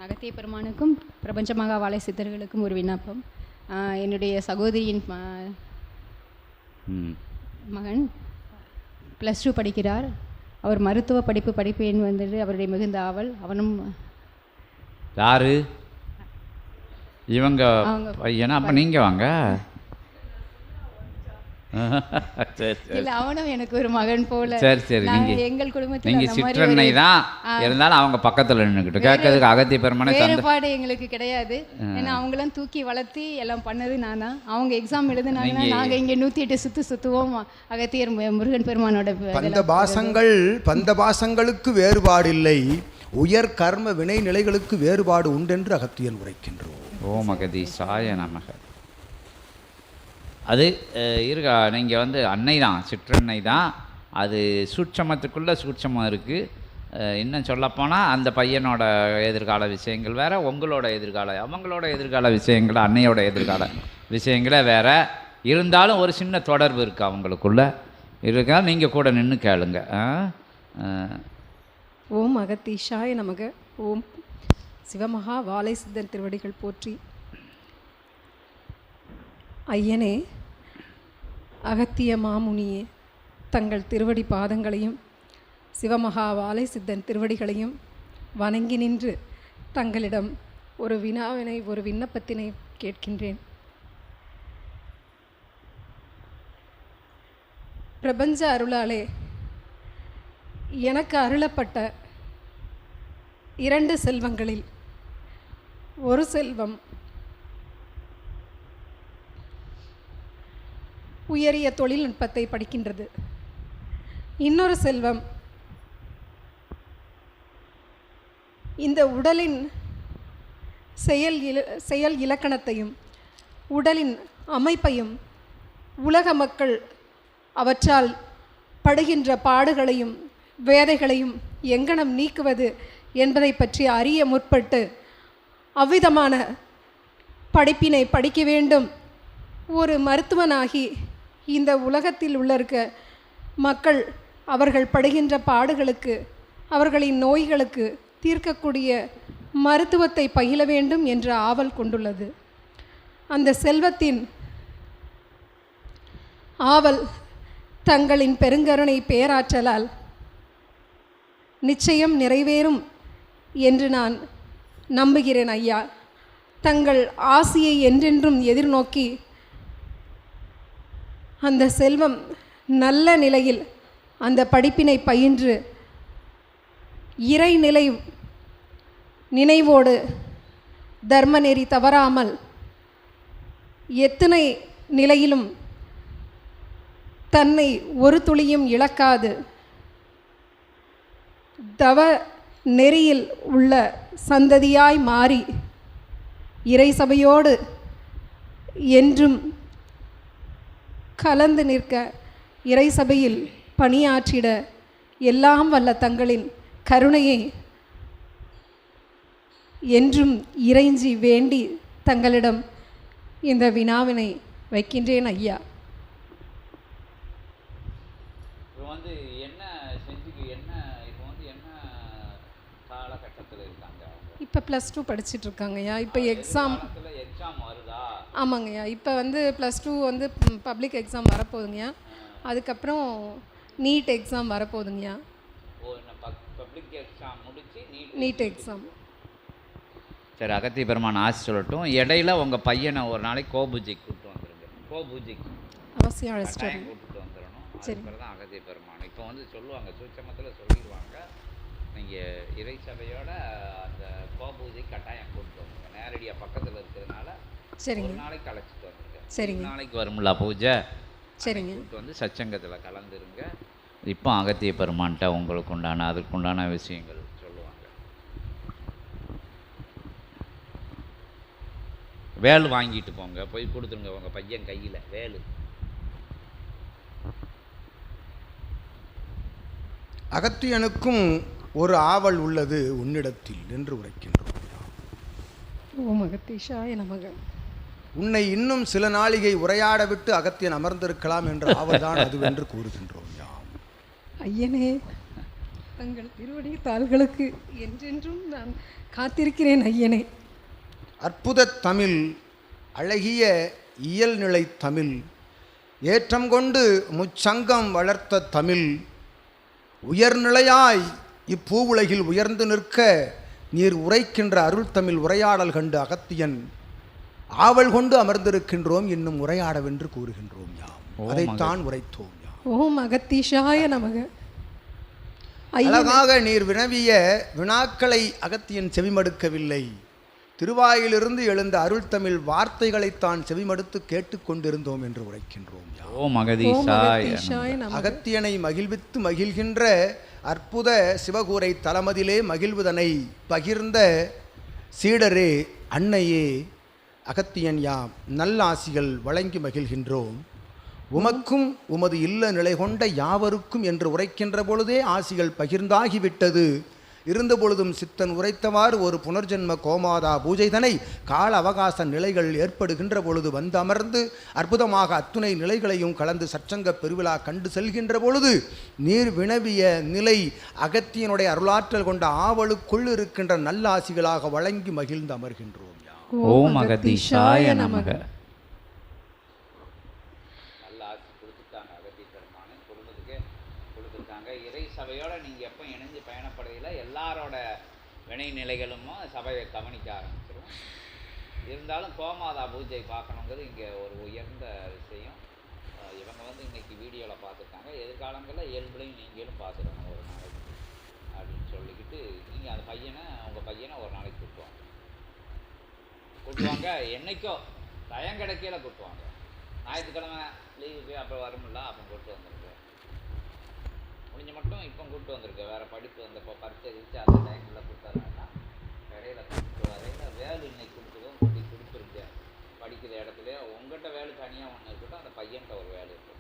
அகத்திய பெருமானுக்கும் பிரபஞ்ச மகாவாலை சித்தர்களுக்கும் ஒரு விண்ணப்பம். என்னுடைய சகோதரியின் மகன் +2 படிக்கிறார். அவர் மருத்துவ படிப்பேன் வந்துட்டு அவருடைய மிகுந்த ஆவல். அவனும் யாரு இவங்க பையனா? அப்போ நீங்கள் வாங்க. இல்ல, அவனும் எனக்கு ஒரு மகன் போல. சரி சரி, எங்கள் குடும்பத்தில் நீங்க சிற்றன்னை தான் இருந்தாலும் அவங்க பக்கத்துல நின்னுக்கிட்டு கேட்கறதுக்கு அகத்திய பெருமானை வேறுபாடு எங்களுக்கு கிடையாது. ஏன்னா அவங்களாம் தூக்கி வளர்த்தி எல்லாம் பண்ணது நான் தான். அவங்க எக்ஸாம் எழுதுனாங்கன்னா நாங்க இங்க 108 சுத்துவோம். அகத்தியர் முருகன் பெருமானோட பந்தபாசங்களுக்கு வேறுபாடு இல்லை, உயர் கர்ம வினை நிலைகளுக்கு வேறுபாடு உண்டென்று அகத்தியன் உரைக்கின்றோம். ஓம் அகதீசாய நமக. அது இருக்கா, நீங்கள் வந்து அன்னை தான், சிற்றன்னை தான். அது சூட்சமத்துக்குள்ளே சூட்சமாக இருக்குது. இன்னும் சொல்லப்போனால் அந்த பையனோட எதிர்கால விஷயங்கள் வேறு, அவங்களோட எதிர்கால விஷயங்கள், அன்னையோட எதிர்கால விஷயங்களே வேறு. இருந்தாலும் ஒரு சின்ன தொடர்பு இருக்குது அவங்களுக்குள்ள இருக்கா. நீங்கள் கூட நின்று கேளுங்க. ஓம் அகத்தீஷாய நமக. ஓம் சிவமகா வாலை சித்தர் திருவடிகள் போற்றி. ஐயனே, அகத்திய மாமுனியே, தங்கள் திருவடி பாதங்களையும் சிவமகா வாலை சித்தன் திருவடிகளையும் வணங்கி நின்று தங்களிடம் ஒரு வினாவினை, ஒரு விண்ணப்பத்தினை கேட்கின்றேன். பிரபஞ்ச அருளாலே எனக்கு அருளப்பட்ட 2 செல்வங்களில் ஒரு செல்வம் உயரிய தொழில்நுட்பத்தை படிக்கின்றது. இன்னொரு செல்வம் இந்த உடலின் செயல் இலக்கணத்தையும் உடலின் அமைப்பையும் உலக மக்கள் அவற்றால் படுகின்ற பாடுகளையும் வேதைகளையும் எங்கனம் நீக்குவது என்பதை பற்றி அறிய முற்பட்டு அவ்விதமான படிப்பினை படிக்க வேண்டும். ஒரு மருத்துவனாகி இந்த உலகத்தில் உள்ள மக்கள் அவர்கள் படுகின்ற பாடுகளுக்கு, அவர்களின் நோய்களுக்கு தீர்க்கக்கூடிய மருத்துவத்தை பயில வேண்டும் என்ற ஆவல் கொண்டுள்ளது. அந்த செல்வத்தின் ஆவல் தங்களின் பெருங்கருணை பேராற்றலால் நிச்சயம் நிறைவேறும் என்று நான் நம்புகிறேன் ஐயா. தங்கள் ஆசியை என்றென்றும் எதிர்நோக்கி அந்த செல்வம் நல்ல நிலையில் அந்த படிப்பினை பயின்று இறைநிலை நினைவோடு தர்ம நெறி தவறாமல் எத்தனை நிலையிலும் தன்னை ஒரு துளியும் இழக்காது தவ நெறியில் உள்ள சந்ததியாய் மாறி இறை சபையோடு என்றும் கலந்து நிற்க, இறை சபையில் பணியாற்றிட எல்லாம் வல்ல தங்களின் கருணையை என்றும் இறைஞ்சி வேண்டி தங்களிடம் இந்த வினாவினை வைக்கின்றேன் ஐயா. இப்போ +2 படிச்சுட்டு இருக்காங்கய்யா. இப்போ எக்ஸாம் ஆமாங்கய்யா. இப்போ வந்து +2 வந்து பப்ளிக் எக்ஸாம் வரப்போகுதுங்கய்யா. அதுக்கப்புறம் நீட் எக்ஸாம் வரப்போகுதுங்கய்யா. NEET exam. சரி, அகத்திய பெருமான் ஆசி சொல்லட்டும். இடையில உங்கள் பையனை ஒரு நாளைக்கு கோபூஜைக்கு கூப்பிட்டு வந்துடுங்க. கோபூஜைக்கு அவசியம் அழைச்சிட்டு கூப்பிட்டு வந்துடணும். சரி, தான் அகத்திய பெருமான் இப்போ வந்து சொல்லுவாங்க, சூட்சமத்தில் சொல்லிடுவாங்க. நீங்கள் இறை சபையோட அந்த கோபூஜை கட்டாயம் கூப்பிட்டு வந்துங்க. நேரடியாக பக்கத்தில் இருக்கிறதுனால சரிங்க, ஒரு நாளைக்கு அழைச்சிட்டு வந்துருங்க. சரிங்க, நாளைக்கு வரும்ல பூஜை, சரிங்க. கூப்பிட்டு வந்து சச்சங்கத்தில் கலந்துருங்க. இப்போ அகத்திய பெருமான்ட்ட உங்களுக்கு உண்டான அதுக்குண்டான விஷயங்கள் சொல்லுவாங்க. வேல் வாங்கிட்டு போங்க, போய் கொடுத்துருங்க உங்கள் பையன் கையில் வேலு. அகத்தியனுக்கும் ஒரு ஆவல் உள்ளது உன்னிடத்தில் என்று உரைக்கின்றோம். ஓம் அகத்தீஷாய நமக. உன்னை இன்னும் சில நாளிகை உரையாட விட்டு அகத்தியன் அமர்ந்திருக்கலாம் என்ற ஆவல்தான் அதுவென்று கூறுகின்றோம். ஐயனே, தங்கள் திருவடி தாள்களுக்கு என்றென்றும் நான் காத்திருக்கிறேன் ஐயனே. அற்புத தமிழ், அழகிய இயல்நிலை தமிழ், ஏற்றம் கொண்டு முச்சங்கம் வளர்த்த தமிழ், உயர்நிலையாய் இப்பூவுலகில் உயர்ந்து நிற்க நீர் உரைக்கின்ற அருள் தமிழ் உரையாடல் கண்டு அகத்தியன் ஆவல் கொண்டு அமர்ந்திருக்கின்றோம், இன்னும் உரையாடவென்று கூறுகின்றோம் யாம். அதைத்தான் உரைத்தோம் யாம். ஓம் அகத்தீஷாய நமக. அழகாக நீர் வினவிய வினாக்களை அகத்தியன் செவிமடுக்கவில்லை. திருவாயிலிருந்து எழுந்த அருள் தமிழ் வார்த்தைகளைத்தான் செவிமடுத்து கேட்டுக்கொண்டிருந்தோம் என்று உரைக்கின்றோம் யாம். ஓம் அகதீஷாய நமக. அகத்தியனை மகிழ்வித்து மகிழ்கின்ற அற்புத சிவகூரை தலமதிலே மகிழ்வுதனை பகிர்ந்த சீடரே, அன்னையே, அகத்தியன் யாம் நல்லாசிகள் வழங்கி மகிழ்கின்றோம். உமக்கும் உமது இல்ல நிலை கொண்ட யாவருக்கும் என்று உரைக்கின்ற பொழுதே ஆசிகள் பகிர்ந்தாகிவிட்டது. இருந்த பொழுதும் சித்தன் உரைத்தவாறு ஒரு புனர்ஜென்ம கோமாதா பூஜைதனை கால அவகாச நிலைகள் ஏற்படுகின்ற பொழுது வந்து அமர்ந்து அற்புதமாக அத்துணை நிலைகளையும் கலந்து சற்சங்க பெருவிழா கண்டு செல்கின்ற பொழுது நீர் வினவிய நிலை அகத்தியனுடைய அருளாற்றல் கொண்ட ஆவலுக்குள் இருக்கின்ற நல்லாசிகளாக வழங்கி மகிழ்ந்து அமர்கின்றோம். ஓம் அகதீஷாய நமக. நல்ல ஆசி கொடுத்துட்டாங்க, அகத்தி பெருமானு குடும்பத்துக்கு கொடுத்துருக்காங்க. இறை சபையோட நீங்கள் எப்போ இணைஞ்சு பயணப்படுறதில்ல, எல்லாரோட வினை நிலைகளும் சபையை கவனிக்க ஆரம்பிச்சிடும். இருந்தாலும் கோமாதா பூஜை பார்க்கணுங்கிறது இங்கே ஒரு உயர்ந்த விஷயம். இவங்க வந்து இன்னைக்கு வீடியோவில் பார்த்துருக்காங்க. எதிர்காலங்களில் இயல்புலையும் நீங்களும் பார்த்துக்கணும் ஒரு நாளைக்கு அப்படின்னு சொல்லிக்கிட்டு நீங்கள் அந்த பையனை, உங்கள் பையனை ஒரு நாளைக்கு கூட்டுவாங்க. என்னைக்கோ டயம் கிடைக்கல கூட்டுவாங்க. ஞாயிற்றுக்கிழமை லீவுக்கு அப்புறம் வரும்ல, அப்போ கூப்பிட்டு வந்துருக்கு. முடிஞ்ச மட்டும் இப்போ கூப்பிட்டு வந்திருக்கு. வேறு படிப்பு வந்தப்போ பரிச்சை இருந்துச்சு, அந்த டைமில் கொடுத்தாருன்னா இடையில கூப்பிட்டு வரையில் வேலை இன்னைக்கு கொடுத்துருக்கோம். கூட்டி கொடுத்துருக்கு படிக்கிற இடத்துல. உங்கள்கிட்ட வேலை தனியாக ஒன்று இருக்கட்டும், அந்த பையன்கிட்ட ஒரு வேலை இருக்கும்.